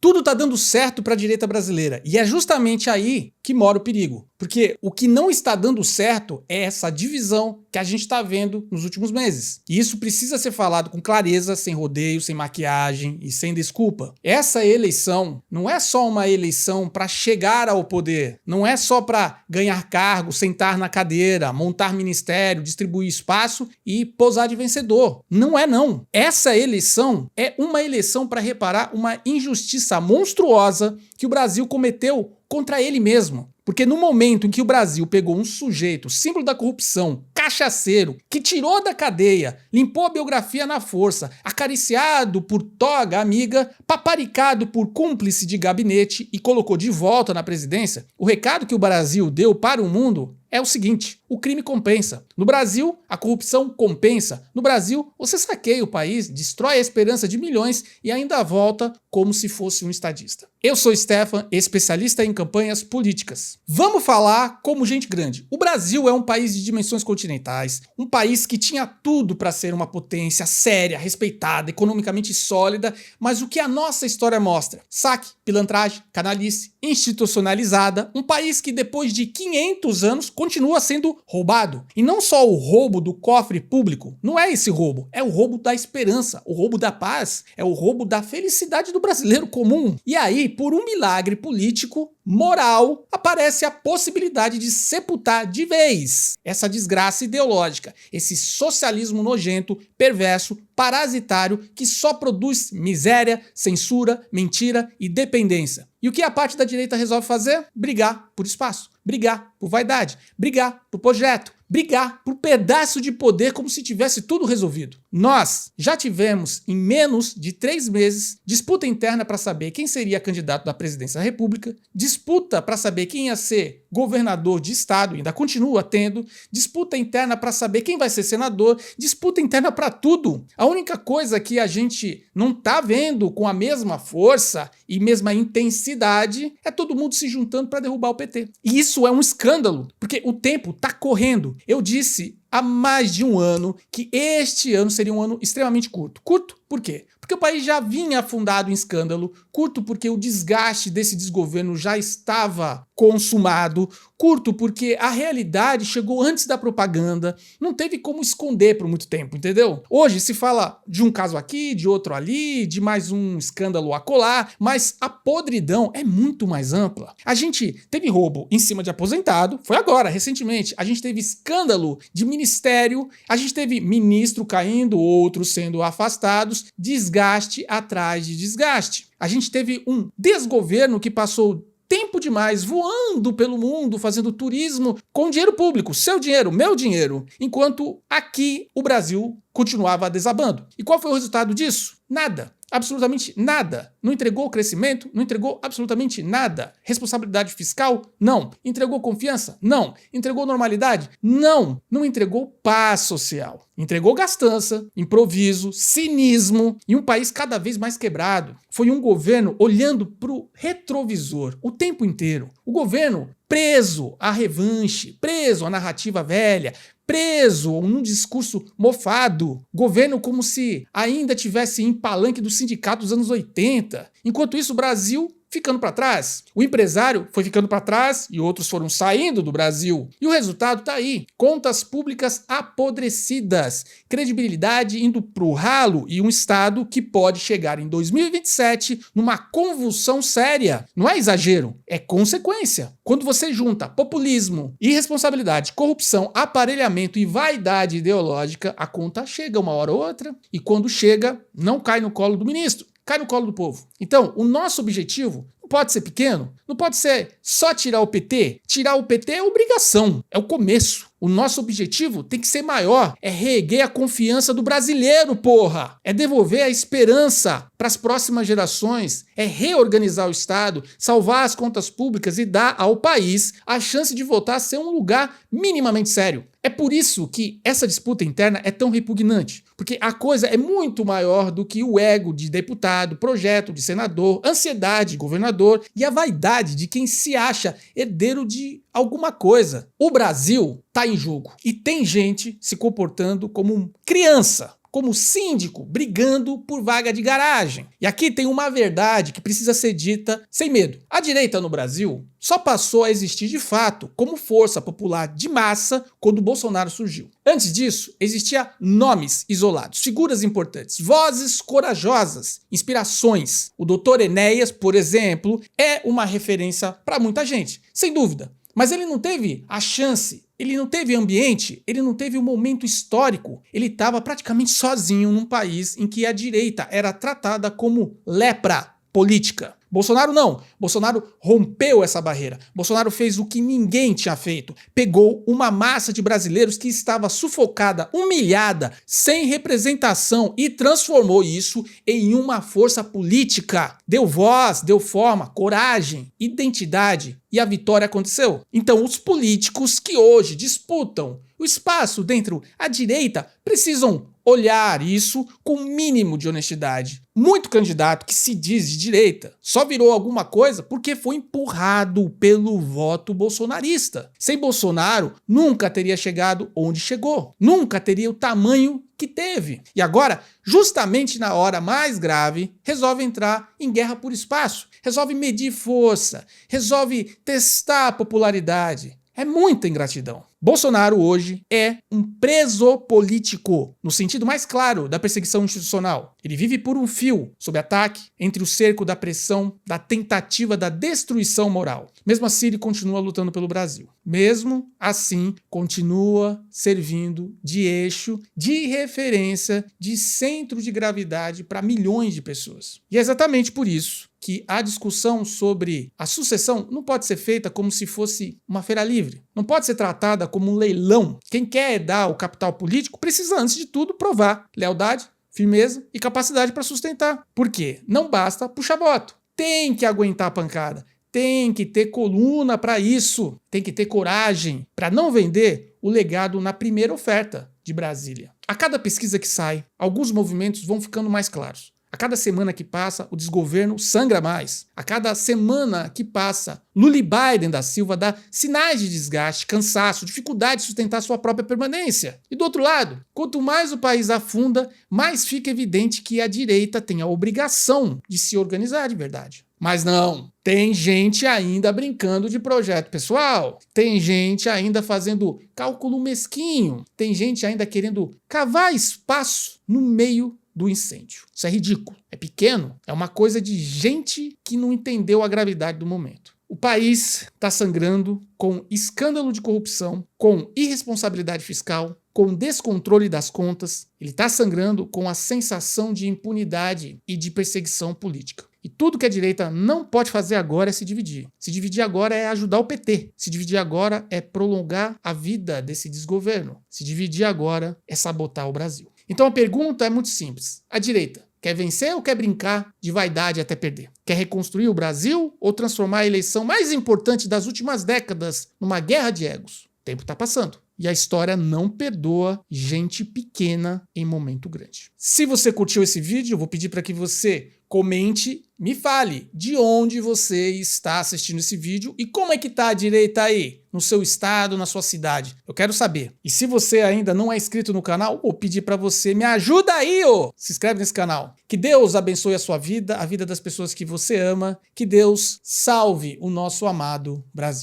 tudo tá dando certo para a direita brasileira. E é justamente aí que mora o perigo. Porque o que não está dando certo é essa divisão que a gente está vendo nos últimos meses. E isso precisa ser falado com clareza, sem rodeio, sem maquiagem e sem desculpa. Essa eleição não é só uma eleição para chegar ao poder. Não é só para ganhar cargo, sentar na cadeira, montar ministério, distribuir espaço e posar de vencedor. Não é não. Essa eleição é uma eleição para reparar uma injustiça monstruosa que o Brasil cometeu contra ele mesmo. Porque no momento em que o Brasil pegou um sujeito, símbolo da corrupção, cachaceiro, que tirou da cadeia, limpou a biografia na força, acariciado por toga amiga, paparicado por cúmplice de gabinete e colocou de volta na presidência, o recado que o Brasil deu para o mundo é o seguinte: o crime compensa. No Brasil, a corrupção compensa. No Brasil, você saqueia o país, destrói a esperança de milhões e ainda volta como se fosse um estadista. Eu sou Stefan, especialista em campanhas políticas. Vamos falar como gente grande. O Brasil é um país de dimensões continentais, um país que tinha tudo para ser uma potência séria, respeitada, economicamente sólida, mas o que a nossa história mostra? Saque, pilantragem, canalice, institucionalizada, um país que depois de 500 anos continua sendo roubado. E não só o roubo do cofre público, não é esse roubo, é o roubo da esperança, o roubo da paz, é o roubo da felicidade do brasileiro comum. E aí, por um milagre político, moral, aparece a possibilidade de sepultar de vez essa desgraça ideológica, esse socialismo nojento, perverso, parasitário, que só produz miséria, censura, mentira e dependência. E o que a parte da direita resolve fazer? Brigar por espaço, brigar por vaidade, brigar por projeto, brigar por pedaço de poder como se tivesse tudo resolvido. Nós já tivemos, em menos de 3 meses, disputa interna para saber quem seria candidato da presidência da República, disputa para saber quem ia ser governador de estado, ainda continua tendo, disputa interna para saber quem vai ser senador, disputa interna para tudo. A única coisa que a gente não tá vendo com a mesma força e mesma intensidade é todo mundo se juntando para derrubar o PT. E isso é um escândalo, porque o tempo tá correndo. Eu disse há mais de um ano que este ano seria um ano extremamente curto. Curto por quê? Porque o país já vinha afundado em escândalo, curto porque o desgaste desse desgoverno já estava consumado, curto porque a realidade chegou antes da propaganda, não teve como esconder por muito tempo, entendeu? Hoje se fala de um caso aqui, de outro ali, de mais um escândalo acolá, mas a podridão é muito mais ampla. A gente teve roubo em cima de aposentado, foi agora, recentemente. A gente teve escândalo de ministério, a gente teve ministro caindo, outros sendo afastados, desgaste atrás de desgaste. A gente teve um desgoverno que passou tempo demais voando pelo mundo, fazendo turismo com dinheiro público, seu dinheiro, meu dinheiro, enquanto aqui o Brasil continuava desabando. E qual foi o resultado disso? Nada. Absolutamente nada. Não entregou crescimento? Não entregou absolutamente nada. Responsabilidade fiscal? Não. Entregou confiança? Não. Entregou normalidade? Não. Não entregou paz social. Entregou gastança, improviso, cinismo e um país cada vez mais quebrado. Foi um governo olhando para o retrovisor o tempo inteiro. O governo preso à revanche, preso à narrativa velha, preso num discurso mofado, governo como se ainda tivesse em palanque do sindicato dos anos 80. Enquanto isso, o Brasil ficando para trás. O empresário foi ficando para trás e outros foram saindo do Brasil. E o resultado está aí. Contas públicas apodrecidas, credibilidade indo pro ralo e um Estado que pode chegar em 2027 numa convulsão séria. Não é exagero, é consequência. Quando você junta populismo, irresponsabilidade, corrupção, aparelhamento e vaidade ideológica, a conta chega uma hora ou outra e quando chega, não cai no colo do ministro. Cai no colo do povo. Então, o nosso objetivo não pode ser pequeno, não pode ser só tirar o PT. Tirar o PT é obrigação, é o começo. O nosso objetivo tem que ser maior, é reerguer a confiança do brasileiro, porra! É devolver a esperança para as próximas gerações, é reorganizar o Estado, salvar as contas públicas e dar ao país a chance de voltar a ser um lugar minimamente sério. É por isso que essa disputa interna é tão repugnante, porque a coisa é muito maior do que o ego de deputado, projeto de senador, ansiedade de governador e a vaidade de quem se acha herdeiro de alguma coisa. O Brasil está em jogo e tem gente se comportando como criança como síndico brigando por vaga de garagem. E aqui tem uma verdade que precisa ser dita sem medo. A direita no Brasil só passou a existir de fato como força popular de massa quando Bolsonaro surgiu. Antes disso, existiam nomes isolados, figuras importantes, vozes corajosas, inspirações. O Dr. Enéas, por exemplo, é uma referência para muita gente, sem dúvida. Mas ele não teve a chance, ele não teve ambiente, ele não teve o momento histórico. Ele estava praticamente sozinho num país em que a direita era tratada como lepra política. Bolsonaro não. Bolsonaro rompeu essa barreira. Bolsonaro fez o que ninguém tinha feito. Pegou uma massa de brasileiros que estava sufocada, humilhada, sem representação e transformou isso em uma força política. Deu voz, deu forma, coragem, identidade e a vitória aconteceu. Então os políticos que hoje disputam o espaço dentro da direita precisam olhar isso com o mínimo de honestidade. Muito candidato que se diz de direita só virou alguma coisa porque foi empurrado pelo voto bolsonarista. Sem Bolsonaro, nunca teria chegado onde chegou. Nunca teria o tamanho que teve. E agora, justamente na hora mais grave, resolve entrar em guerra por espaço. Resolve medir força. Resolve testar a popularidade. É muita ingratidão. Bolsonaro hoje é um preso político, no sentido mais claro da perseguição institucional. Ele vive por um fio, sob ataque, entre o cerco da pressão, da tentativa da destruição moral. Mesmo assim, ele continua lutando pelo Brasil. Mesmo assim, continua servindo de eixo, de referência, de centro de gravidade para milhões de pessoas. E é exatamente por isso que a discussão sobre a sucessão não pode ser feita como se fosse uma feira livre. Não pode ser tratada como um leilão. Quem quer herdar o capital político precisa, antes de tudo, provar lealdade, firmeza e capacidade para sustentar. Por quê? Não basta puxar voto. Tem que aguentar a pancada. Tem que ter coluna para isso. Tem que ter coragem para não vender o legado na primeira oferta de Brasília. A cada pesquisa que sai, alguns movimentos vão ficando mais claros. A cada semana que passa, o desgoverno sangra mais. A cada semana que passa, Lula e Biden da Silva dá sinais de desgaste, cansaço, dificuldade de sustentar sua própria permanência. E do outro lado, quanto mais o país afunda, mais fica evidente que a direita tem a obrigação de se organizar de verdade. Mas não, tem gente ainda brincando de projeto pessoal, tem gente ainda fazendo cálculo mesquinho, tem gente ainda querendo cavar espaço no meio do incêndio. Isso é ridículo, é pequeno, é uma coisa de gente que não entendeu a gravidade do momento. O país está sangrando com escândalo de corrupção, com irresponsabilidade fiscal, com descontrole das contas. Ele está sangrando com a sensação de impunidade e de perseguição política. E tudo que a direita não pode fazer agora é se dividir. Se dividir agora é ajudar o PT. Se dividir agora é prolongar a vida desse desgoverno. Se dividir agora é sabotar o Brasil. Então a pergunta é muito simples. A direita quer vencer ou quer brincar de vaidade até perder? Quer reconstruir o Brasil ou transformar a eleição mais importante das últimas décadas numa guerra de egos? O tempo está passando. E a história não perdoa gente pequena em momento grande. Se você curtiu esse vídeo, eu vou pedir para que você comente, me fale de onde você está assistindo esse vídeo e como é que tá a direita aí, no seu estado, na sua cidade. Eu quero saber. E se você ainda não é inscrito no canal, vou pedir para você, me ajuda aí, ô! Se inscreve nesse canal. Que Deus abençoe a vida das pessoas que você ama. Que Deus salve o nosso amado Brasil.